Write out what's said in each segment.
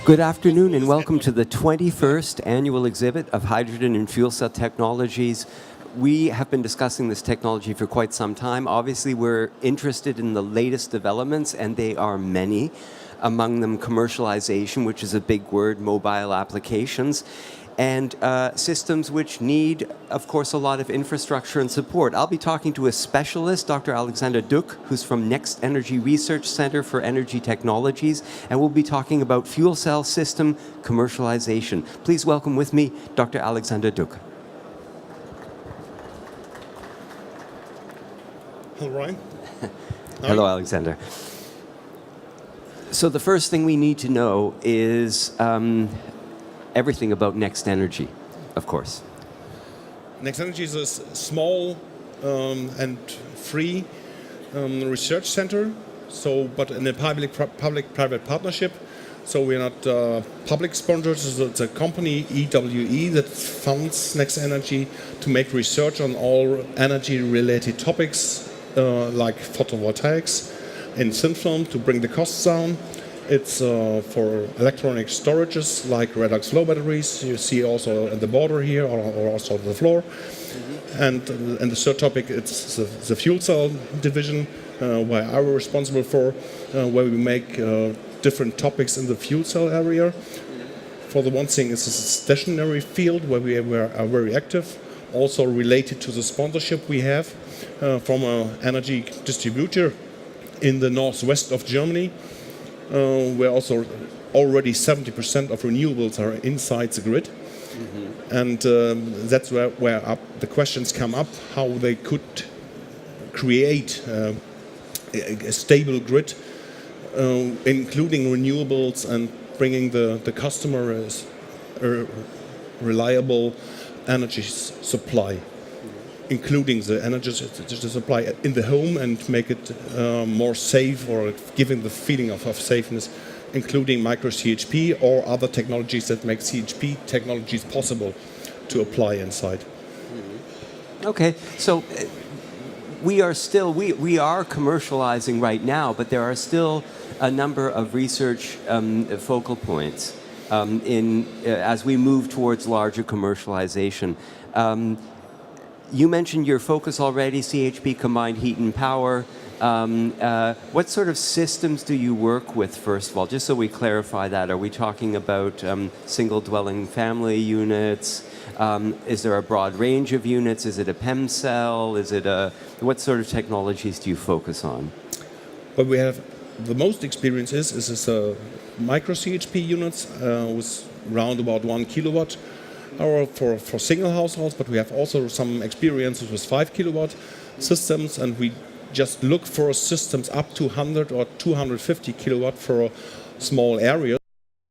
Good afternoon and welcome to the 21st annual exhibit of Hydrogen and Fuel Cell Technologies. We have been discussing this technology for quite some time. Obviously, we're interested in the latest developments, and they are many. Among them, commercialization, which is a big word, mobile applications, and systems which need, of course, a lot of infrastructure and support. I'll be talking to a specialist, Dr. Alexander Dyck, who's from Next Energy Research Center for Energy Technologies, and we'll be talking about fuel cell system commercialization. Please welcome with me Dr. Alexander Dyck. Hello, Ryan. Hello, Alexander. So the first thing we need to know is everything about Next Energy, of course. Next Energy is a small and free research center, but in a public-private partnership. So we're not public sponsors. It's a company, EWE, that funds Next Energy to make research on all energy-related topics like photovoltaics and thin film to bring the costs down. It's for electronic storages like redox flow batteries. You see also at the border here or also on the floor. Mm-hmm. And the third topic, it's the fuel cell division, where I'm responsible for, where we make different topics in the fuel cell area. Mm-hmm. For the one thing, it's a stationary field where we are very active, also related to the sponsorship we have from an energy distributor in the northwest of Germany. Where also already 70% of renewables are inside the grid. Mm-hmm. And that's where the questions come up, how they could create a stable grid, including renewables and bringing the customers a reliable energy supply, including the energy supply in the home and make it more safe, or giving the feeling of safeness, including micro CHP or other technologies that make CHP technologies possible to apply inside. Mm-hmm. Okay, so we are commercializing right now, but there are still a number of research focal points as we move towards larger commercialization. You mentioned your focus already, CHP, combined heat and power. What sort of systems do you work with, first of all? Just so we clarify that. Are we talking about single-dwelling family units? Is there a broad range of units? Is it a PEM cell? What sort of technologies do you focus on? What we have the most experience is micro CHP units with around about 1 kilowatt. Or for single households, but we have also some experiences with 5 kilowatt systems, and we just look for systems up to 100 or 250 kilowatt for small areas.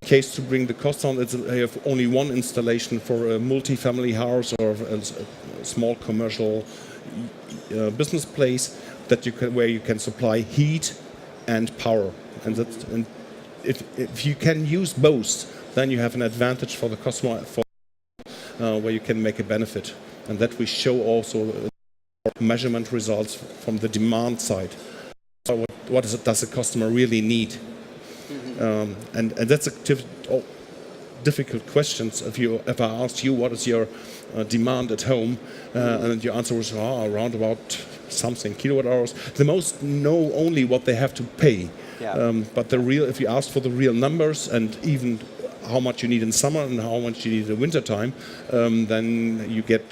In case to bring the cost down, I have only one installation for a multi-family house or a small commercial business place where you can supply heat and power, and if you can use both, then you have an advantage for the customer. Where you can make a benefit, and that we show also measurement results from the demand side. So does the customer really need? Mm-hmm. And that's a difficult question. If I asked you what is your demand at home, and your answer was around about something kilowatt hours, the most know only what they have to pay. Yeah. But if you ask for the real numbers and even how much you need in summer and how much you need in winter time, then you get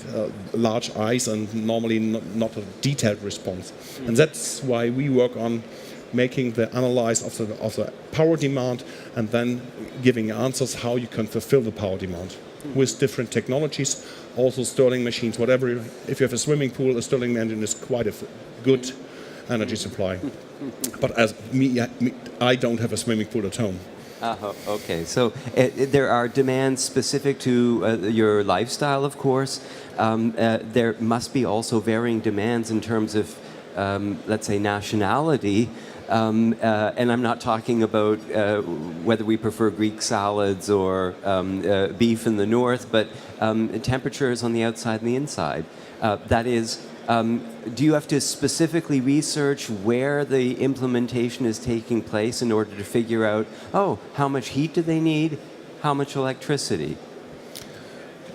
large eyes and normally not a detailed response. Mm. And that's why we work on making the analysis of the power demand and then giving answers how you can fulfill the power demand with different technologies, also Stirling machines, whatever. If you have a swimming pool, a Stirling engine is quite a good energy supply. But as I don't have a swimming pool at home. Okay, so there are demands specific to your lifestyle, of course. There must be also varying demands in terms of, let's say, nationality. And I'm not talking about whether we prefer Greek salads or beef in the north, but temperatures on the outside and the inside. That is, do you have to specifically research where the implementation is taking place in order to figure out, oh, how much heat do they need, how much electricity?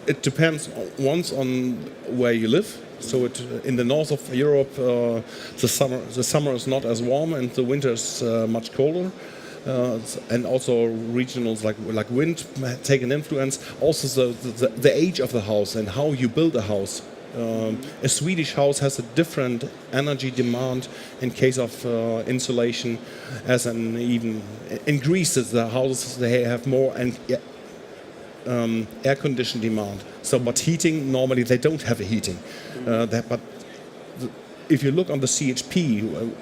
It depends once on where you live. So in the north of Europe, the summer is not as warm and the winter is much colder. And also regionals like wind take an influence. Also the age of the house and how you build a house. A Swedish house has a different energy demand in case of insulation, as even in Greece the houses they have more air conditioned demand. So, but heating normally they don't have a heating. But if you look on the CHP,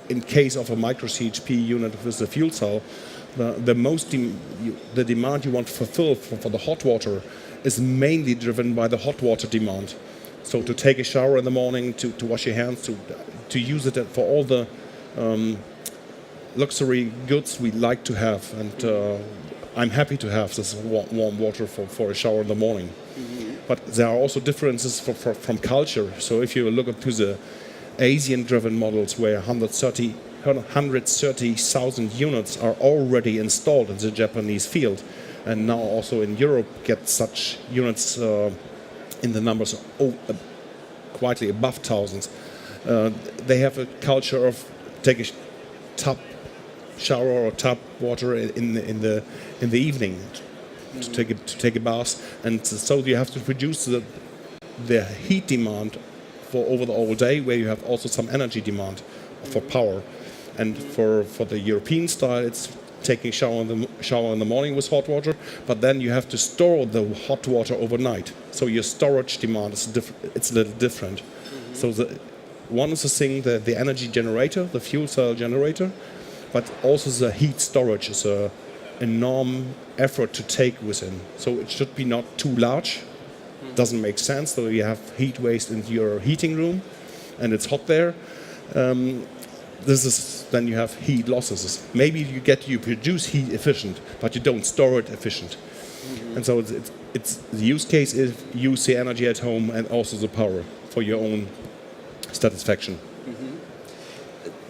in case of a micro CHP unit with the fuel cell, the demand you want to fulfill for the hot water is mainly driven by the hot water demand. So to take a shower in the morning, to wash your hands, to use it for all the luxury goods we like to have. And I'm happy to have this warm water for a shower in the morning. But there are also differences from culture. So if you look into the Asian-driven models where 130,000 units are already installed in the Japanese field, and now also in Europe get such units in the numbers quietly above thousands. They have a culture of take a tub shower or tap water in the evening to take a bath, and so you have to reduce the heat demand for over the whole day, where you have also some energy demand for power. And for the European style, it's taking shower in the morning with hot water, but then you have to store the hot water overnight. So your storage demand is it's a little different. So one is the thing, the energy generator, the fuel cell generator, but also the heat storage is a enormous effort to take within. So it should be not too large. Doesn't make sense. So you have heat waste in your heating room, and it's hot there. Then you have heat losses. Maybe you produce heat efficient, but you don't store it efficient. And so it's the use case is use the energy at home and also the power for your own satisfaction.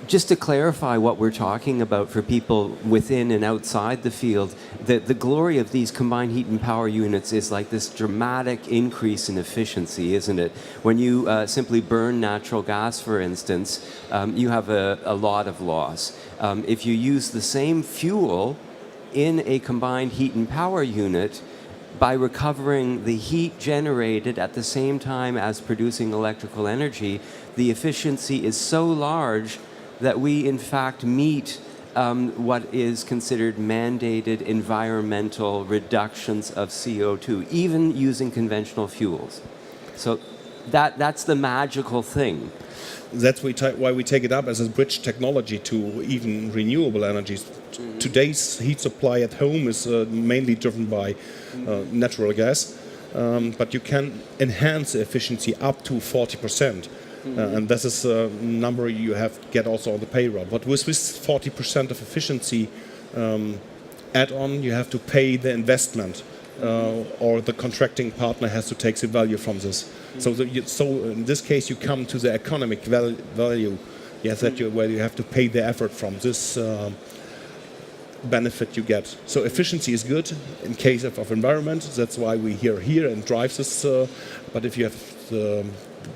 Just to clarify what we're talking about for people within and outside the field, the glory of these combined heat and power units is like this dramatic increase in efficiency, isn't it? When you simply burn natural gas, for instance, you have a lot of loss. If you use the same fuel in a combined heat and power unit, by recovering the heat generated at the same time as producing electrical energy, the efficiency is so large that we in fact meet what is considered mandated environmental reductions of CO2, even using conventional fuels. So that's the magical thing. That's why we take it up as a bridge technology to even renewable energies. Today's heat supply at home is mainly driven by natural gas, but you can enhance the efficiency up to 40%. And this is a number you have to get also on the payroll. But with 40% of efficiency add-on, you have to pay the investment, or the contracting partner has to take the value from this. So in this case, you come to the economic value. Yes, where you have to pay the effort from this benefit you get. So efficiency is good in case of environment. That's why we here and drive this. But if you have the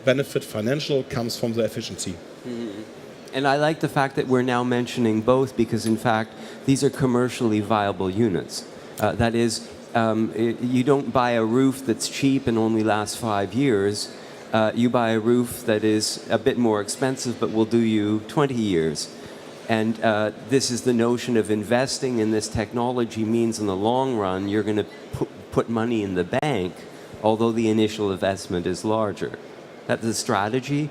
benefit financial comes from the efficiency. And I like the fact that we're now mentioning both, because in fact these are commercially viable units. That is, you don't buy a roof that's cheap and only lasts 5 years. You buy a roof that is a bit more expensive but will do you 20 years. And this is the notion of investing in this technology means in the long run you're going to put money in the bank, although the initial investment is larger. That's the strategy?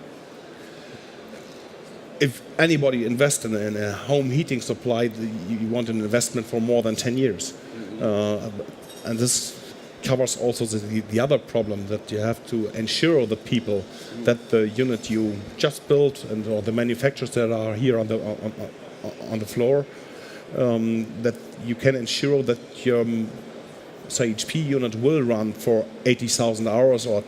if anybody invests in a home heating supply, you want an investment for more than 10 years. And this covers also the other problem that you have to ensure the people that the unit you just built and or the manufacturers that are here on the floor, that you can ensure that your say HP unit will run for 80,000 hours or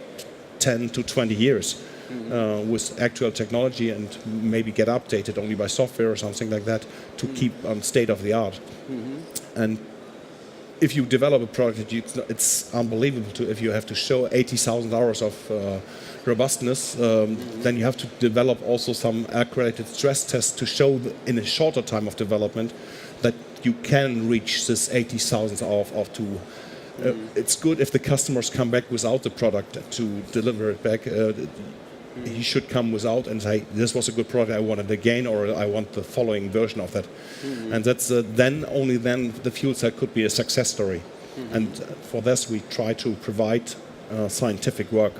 10 to 20 years with actual technology, and maybe get updated only by software or something like that to keep on state of the art. And if you develop a product, it's unbelievable if you have to show 80,000 hours of robustness, then you have to develop also some accredited stress tests to show in a shorter time of development that you can reach this 80,000 of two. It's good if the customers come back without the product to deliver it back. He should come without and say, this was a good product, I want it again, or I want the following version of that. And that's only then the fuel cell could be a success story. And for this we try to provide scientific work.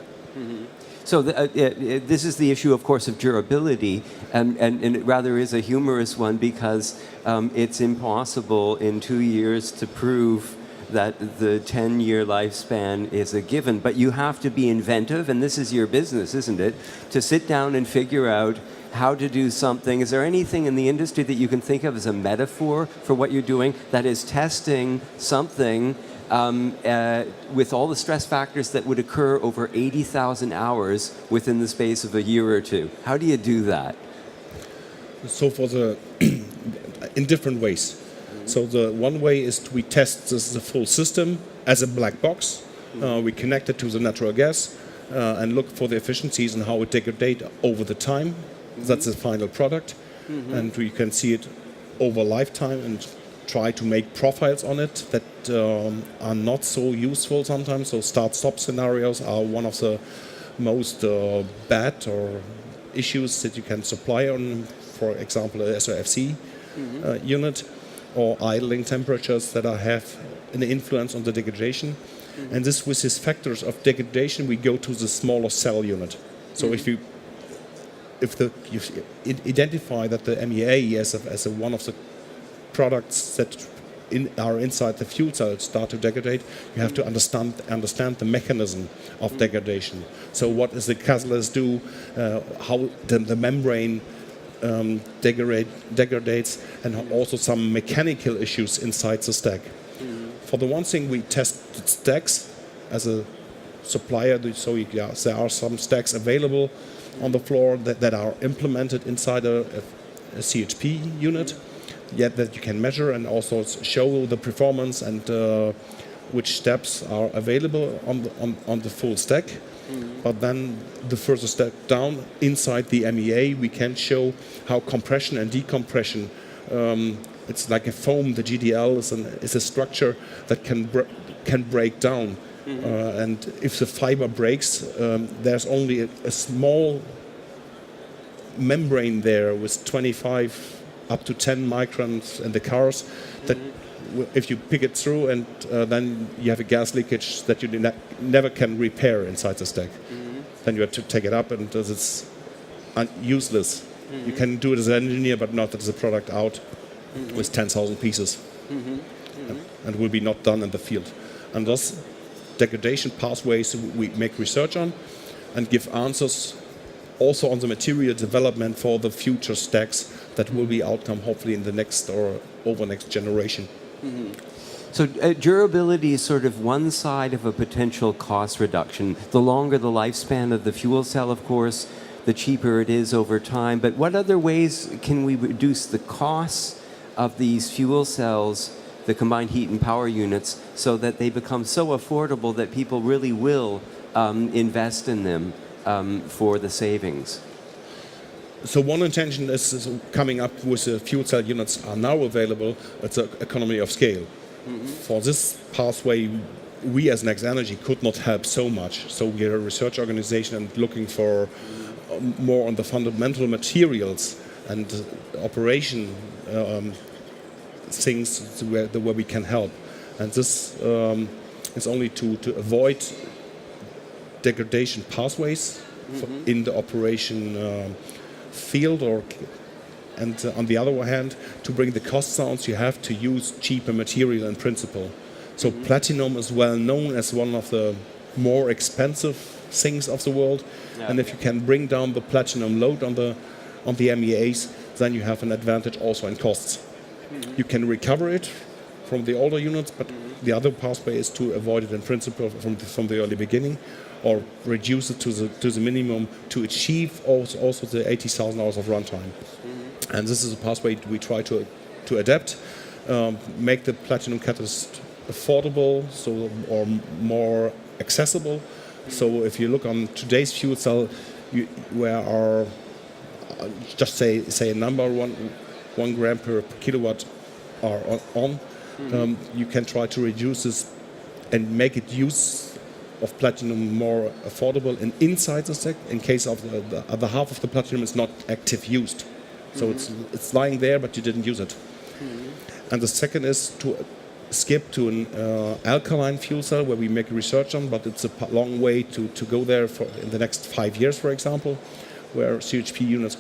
So this is the issue, of course, of durability, and it rather is a humorous one, because it's impossible in 2 years to prove that the 10-year lifespan is a given. But you have to be inventive, and this is your business, isn't it? To sit down and figure out how to do something. Is there anything in the industry that you can think of as a metaphor for what you're doing that is testing something with all the stress factors that would occur over 80,000 hours within the space of a year or two? How do you do that? So in different ways. So the one way is we test the full system as a black box. We connect it to the natural gas and look for the efficiencies and how it degrades over the time. That's the final product. And we can see it over lifetime and try to make profiles on it that are not so useful sometimes. So start-stop scenarios are one of the most bad or issues that you can supply on, for example, a SOFC unit, or idling temperatures that have an influence on the degradation. And this, with these factors of degradation, we go to the smaller cell unit. So if you identify that the MEA as one of the products that are inside the fuel cell start to degrade, you have to understand the mechanism of degradation. So what does the catalyst do? How the membrane degrades, and also some mechanical issues inside the stack. For the one thing, we test stacks as a supplier, so there are some stacks available on the floor that are implemented inside a CHP unit, yet that you can measure and also show the performance and which steps are available on the full stack. But then the further step down inside the MEA, we can show how compression and decompression, it's like a foam. The GDL is a structure that can break down. And if the fiber breaks, there's only a small membrane there with 25 up to 10 microns in the cars that if you pick it through, and then you have a gas leakage that you never can repair inside the stack. Then you have to take it up, and it's useless. You can do it as an engineer, but not as a product out with 10,000 pieces. And will be not done in the field. And those degradation pathways we make research on and give answers also on the material development for the future stacks that will be outcome hopefully in the next or over next generation. So durability is sort of one side of a potential cost reduction. The longer the lifespan of the fuel cell, of course, the cheaper it is over time. But what other ways can we reduce the costs of these fuel cells, the combined heat and power units, so that they become so affordable that people really will invest in them for the savings? So one intention is coming up with the fuel cell units are now available. It's an economy of scale. For this pathway, we as Next Energy could not help so much. So we are a research organization and looking for more on the fundamental materials and operation things where we can help. And this is only to avoid degradation pathways in the operation field, and on the other hand, to bring the cost down, you have to use cheaper material in principle. So platinum is well known as one of the more expensive things of the world, and if you can bring down the platinum load on the MEAs, then you have an advantage also in costs. You can recover it from the older units, but the other pathway is to avoid it in principle from the early beginning, or reduce it to the minimum to achieve also the 80,000 hours of runtime. And this is a pathway we try to adapt, make the platinum catalyst affordable, or more accessible. So if you look on today's fuel cell, where our just say a number, 1 gram per kilowatt are on, you can try to reduce this and make it use of platinum more affordable and inside the stack, in case of the other half of the platinum is not active used. So it's lying there, but you didn't use it. And the second is to skip to an alkaline fuel cell, where we make research on, but it's a long way to go there in the next 5 years, for example, where CHP units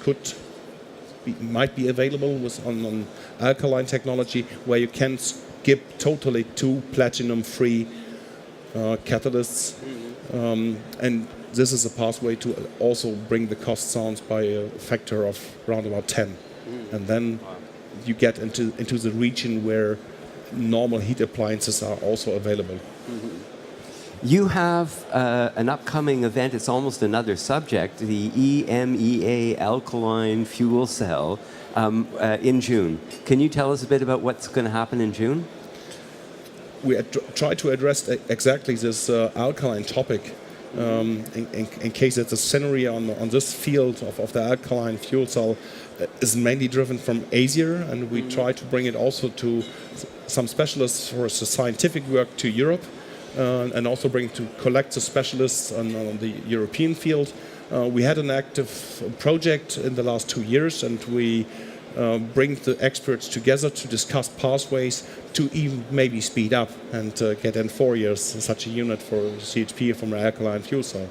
might be available on alkaline technology, where you can skip totally to platinum-free catalysts. And this is a pathway to also bring the cost down by a factor of around about 10. And then you get into the region where normal heat appliances are also available. You have an upcoming event, it's almost another subject, the EMEA alkaline fuel cell in June. Can you tell us a bit about what's going to happen in June? We try to address exactly this alkaline topic, in case that the scenario on this field of the alkaline fuel cell is mainly driven from Asia, and we try to bring it also to some specialists for the scientific work to Europe, and also collect the specialists on the European field. We had an active project in the last 2 years, and we bring the experts together to discuss pathways to even maybe speed up and get in 4 years such a unit for CHP from an alkaline fuel cell.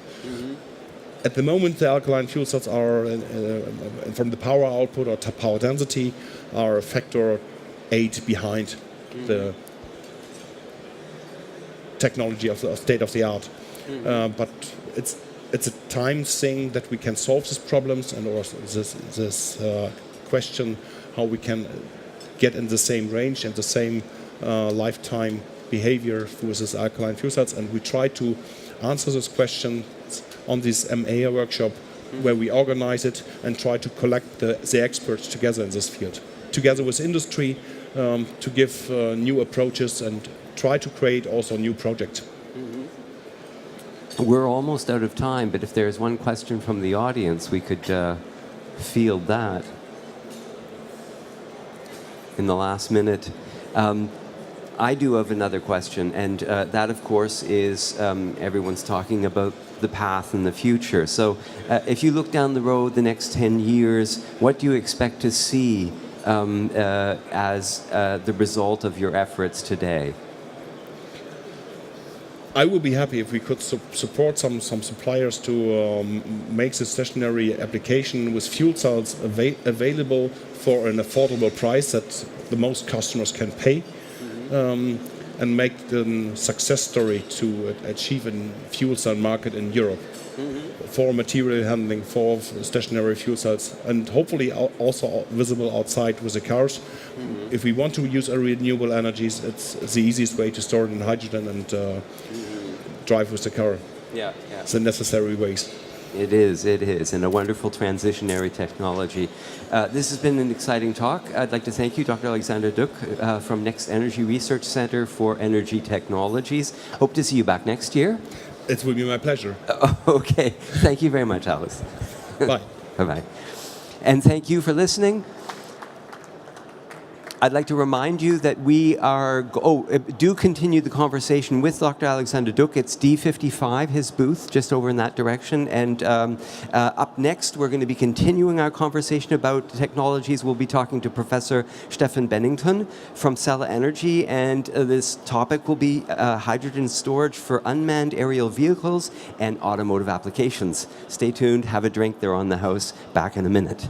At the moment, the alkaline fuel cells are, from the power output or power density, are a factor 8 behind the technology of the state of the art. But it's a time thing that we can solve these problems, and also this question how we can get in the same range and the same lifetime behavior with this alkaline fuel cells. And we try to answer this question on this MEA workshop, where we organize it and try to collect the experts together in this field, together with industry, to give new approaches and try to create also new projects. We're almost out of time, but if there's one question from the audience, we could field that in the last minute. I do have another question, and that, of course, is everyone's talking about the path in the future. So if you look down the road the next 10 years, what do you expect to see as the result of your efforts today? I would be happy if we could support some suppliers to make the stationary application with fuel cells available for an affordable price that the most customers can pay, and make the success story to achieve a fuel cell market in Europe for material handling, for stationary fuel cells, and hopefully also visible outside with the cars. If we want to use renewable energies, it's the easiest way to store it in hydrogen and drive with the car. Yeah. It's the necessary ways. It is, and a wonderful transitionary technology. This has been an exciting talk. I'd like to thank you, Dr. Alexander Dyck, from Next Energy Research Center for Energy Technologies. Hope to see you back next year. It will be my pleasure. Okay, thank you very much, Alice. Bye. Bye-bye. And thank you for listening. I'd like to remind you that we are, do continue the conversation with Dr. Alexander Dyck. It's D55, his booth, just over in that direction. And up next, we're going to be continuing our conversation about technologies. We'll be talking to Professor Stefan Bennington from Cella Energy, and this topic will be hydrogen storage for unmanned aerial vehicles and automotive applications. Stay tuned, have a drink, they're on the house. Back in a minute.